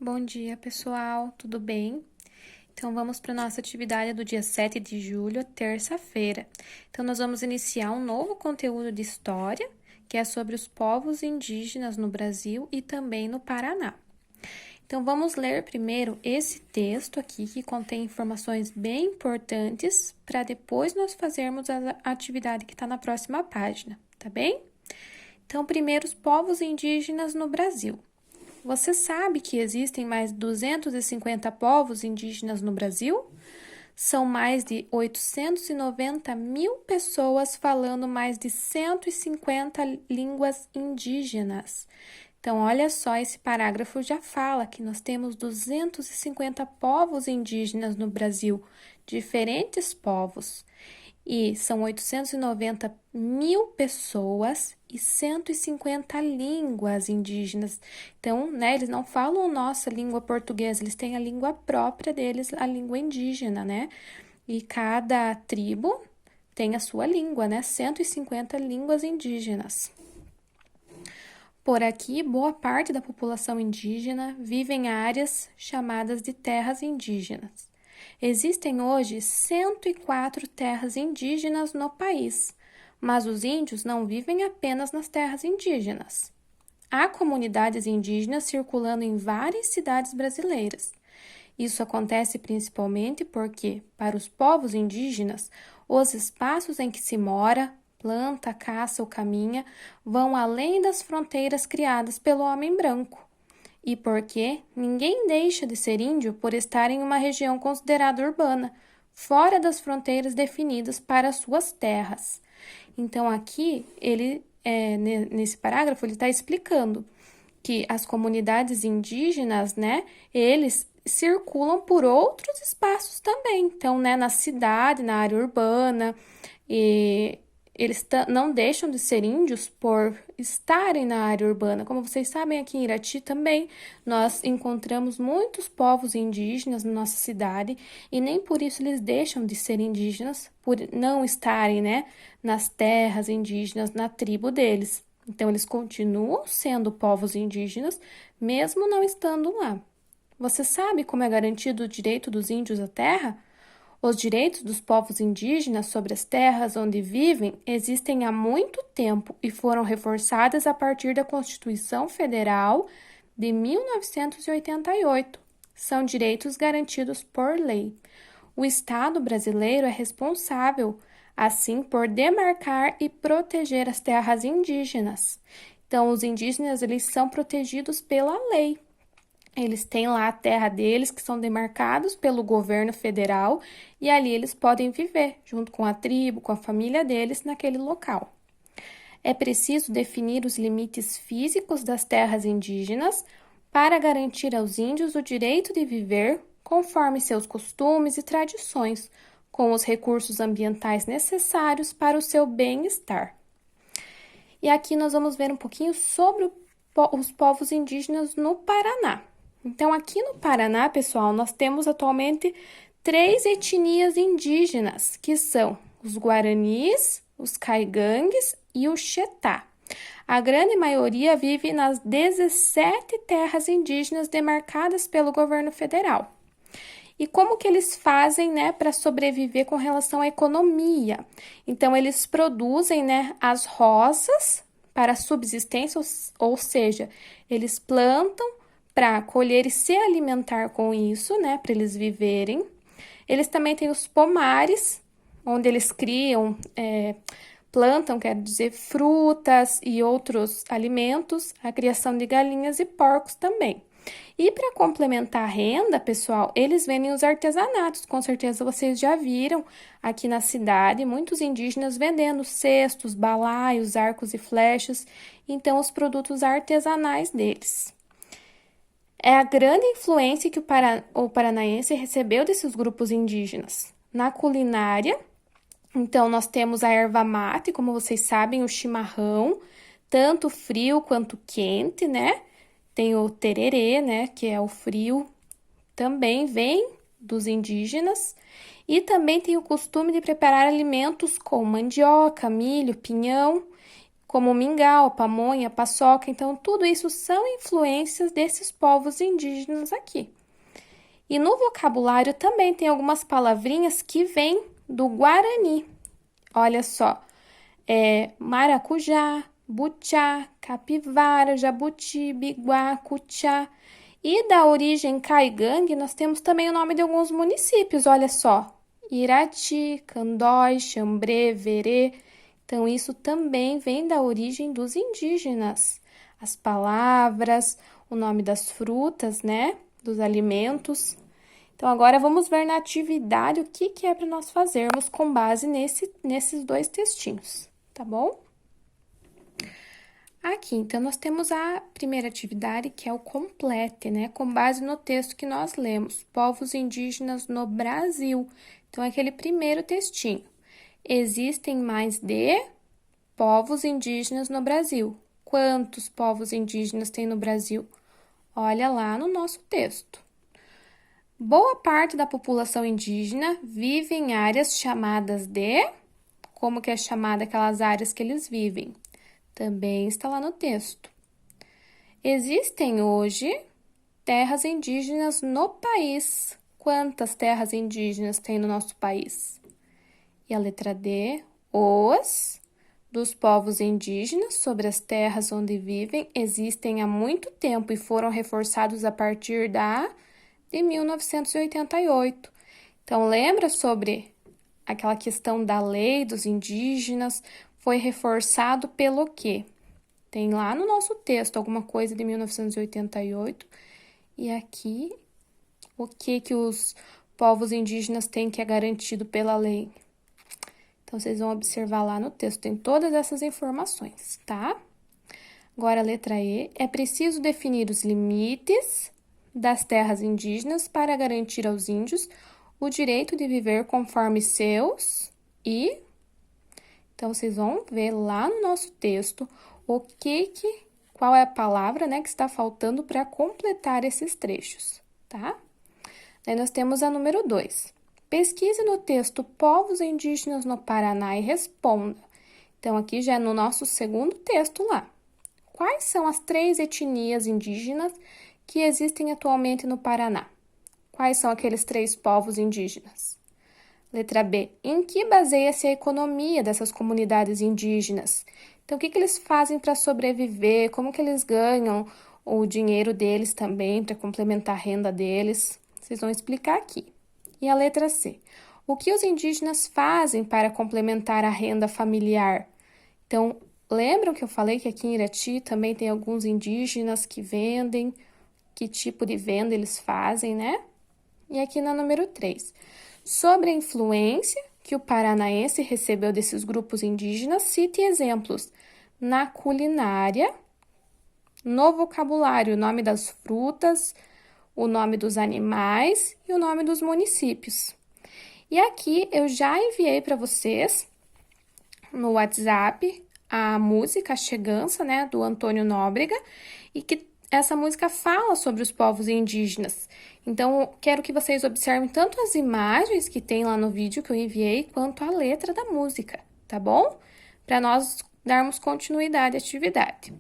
Bom dia, pessoal, tudo bem? Então, vamos para a nossa atividade do dia 7 de julho, terça-feira. Então, nós vamos iniciar um novo conteúdo de história, que é sobre os povos indígenas no Brasil e também no Paraná. Então, vamos ler primeiro esse texto aqui, que contém informações bem importantes, para depois nós fazermos a atividade que está na próxima página, tá bem? Então, primeiro, os povos indígenas no Brasil. Você sabe que existem mais de 250 povos indígenas no Brasil? São mais de 890 mil pessoas falando mais de 150 línguas indígenas. Então, olha só, esse parágrafo já fala que nós temos 250 povos indígenas no Brasil, diferentes povos. E são 890 mil pessoas e 150 línguas indígenas. Então, né, eles não falam nossa língua portuguesa, eles têm a língua própria deles, a língua indígena, né? E cada tribo tem a sua língua, né? 150 línguas indígenas. Por aqui, boa parte da população indígena vive em áreas chamadas de terras indígenas. Existem hoje 104 terras indígenas no país, mas os índios não vivem apenas nas terras indígenas. Há comunidades indígenas circulando em várias cidades brasileiras. Isso acontece principalmente porque, para os povos indígenas, os espaços em que se mora, planta, caça ou caminha vão além das fronteiras criadas pelo homem branco. E porque ninguém deixa de ser índio por estar em uma região considerada urbana, fora das fronteiras definidas para suas terras. Então, aqui, nesse parágrafo, ele está explicando que as comunidades indígenas, né, eles circulam por outros espaços também. Então, né, na cidade, na área urbana, e eles não deixam de ser índios por estarem na área urbana. Como vocês sabem, aqui em Irati também nós encontramos muitos povos indígenas na nossa cidade e nem por isso eles deixam de ser indígenas por não estarem, né, nas terras indígenas, na tribo deles. Então, eles continuam sendo povos indígenas, mesmo não estando lá. Você sabe como é garantido o direito dos índios à terra? Os direitos dos povos indígenas sobre as terras onde vivem existem há muito tempo e foram reforçadas a partir da Constituição Federal de 1988. São direitos garantidos por lei. O Estado brasileiro é responsável, assim, por demarcar e proteger as terras indígenas. Então, os indígenas, eles são protegidos pela lei. Eles têm lá a terra deles, que são demarcados pelo governo federal, e ali eles podem viver, junto com a tribo, com a família deles, naquele local. É preciso definir os limites físicos das terras indígenas para garantir aos índios o direito de viver conforme seus costumes e tradições, com os recursos ambientais necessários para o seu bem-estar. E aqui nós vamos ver um pouquinho sobre os povos indígenas no Paraná. Então, aqui no Paraná, pessoal, nós temos atualmente 3 etnias indígenas, que são os Guaranis, os Caigangues e o Xetá. A grande maioria vive nas 17 terras indígenas demarcadas pelo governo federal. E como que eles fazem, né, para sobreviver com relação à economia? Então, eles produzem, né, as roças para subsistência, ou seja, eles plantam para colher e se alimentar com isso, né, para eles viverem. Eles também têm os pomares, onde eles criam, plantam, quer dizer, frutas e outros alimentos, a criação de galinhas e porcos também. E para complementar a renda, pessoal, eles vendem os artesanatos. Com certeza vocês já viram aqui na cidade muitos indígenas vendendo cestos, balaios, arcos e flechas, então os produtos artesanais deles. É a grande influência que o paranaense recebeu desses grupos indígenas. Na culinária, então nós temos a erva mate, como vocês sabem, o chimarrão, tanto frio quanto quente, né? Tem o tererê, né, que é o frio, também vem dos indígenas. E também tem o costume de preparar alimentos com mandioca, milho, pinhão, como mingau, pamonha, paçoca. Então, tudo isso são influências desses povos indígenas aqui. E no vocabulário também tem algumas palavrinhas que vêm do Guarani. Olha só, maracujá, butiá, capivara, jabuti, biguá, cutiá. E da origem caigangue, nós temos também o nome de alguns municípios, olha só. Irati, Candói, Xambrê, Verê. Então, isso também vem da origem dos indígenas. As palavras, o nome das frutas, né? Dos alimentos. Então, agora vamos ver na atividade o que é para nós fazermos com base nesses dois textinhos, tá bom? Aqui, então, nós temos a primeira atividade, que é o complete, né? Com base no texto que nós lemos, povos indígenas no Brasil. Então, é aquele primeiro textinho. Existem mais de povos indígenas no Brasil. Quantos povos indígenas tem no Brasil? Olha lá no nosso texto. Boa parte da população indígena vive em áreas chamadas de... Como que é chamada aquelas áreas que eles vivem? Também está lá no texto. Existem hoje terras indígenas no país. Quantas terras indígenas tem no nosso país? E a letra D, os dos povos indígenas sobre as terras onde vivem existem há muito tempo e foram reforçados a partir de 1988. Então, lembra sobre aquela questão da lei dos indígenas? Foi reforçado pelo quê? Tem lá no nosso texto alguma coisa de 1988. E aqui, o que os povos indígenas têm que é garantido pela lei? Então, vocês vão observar lá no texto, tem todas essas informações, tá? Agora, a letra E. É preciso definir os limites das terras indígenas para garantir aos índios o direito de viver conforme seus e... Então, vocês vão ver lá no nosso texto qual é a palavra, né, que está faltando para completar esses trechos, tá? Daí nós temos a número 2. Pesquise no texto povos indígenas no Paraná e responda. Então, aqui já é no nosso segundo texto lá. Quais são as 3 etnias indígenas que existem atualmente no Paraná? Quais são aqueles 3 povos indígenas? Letra B. Em que baseia-se a economia dessas comunidades indígenas? Então, o que eles fazem para sobreviver? Como que eles ganham o dinheiro deles também para complementar a renda deles? Vocês vão explicar aqui. E a letra C. O que os indígenas fazem para complementar a renda familiar? Então, lembram que eu falei que aqui em Irati também tem alguns indígenas que vendem? Que tipo de venda eles fazem, né? E aqui na número 3. Sobre a influência que o paranaense recebeu desses grupos indígenas, cite exemplos na culinária, no vocabulário, o nome das frutas, o nome dos animais e o nome dos municípios. E aqui eu já enviei para vocês no WhatsApp a música Chegança, né, do Antônio Nóbrega, e que essa música fala sobre os povos indígenas. Então, quero que vocês observem tanto as imagens que tem lá no vídeo que eu enviei, quanto a letra da música, tá bom? Para nós darmos continuidade à atividade.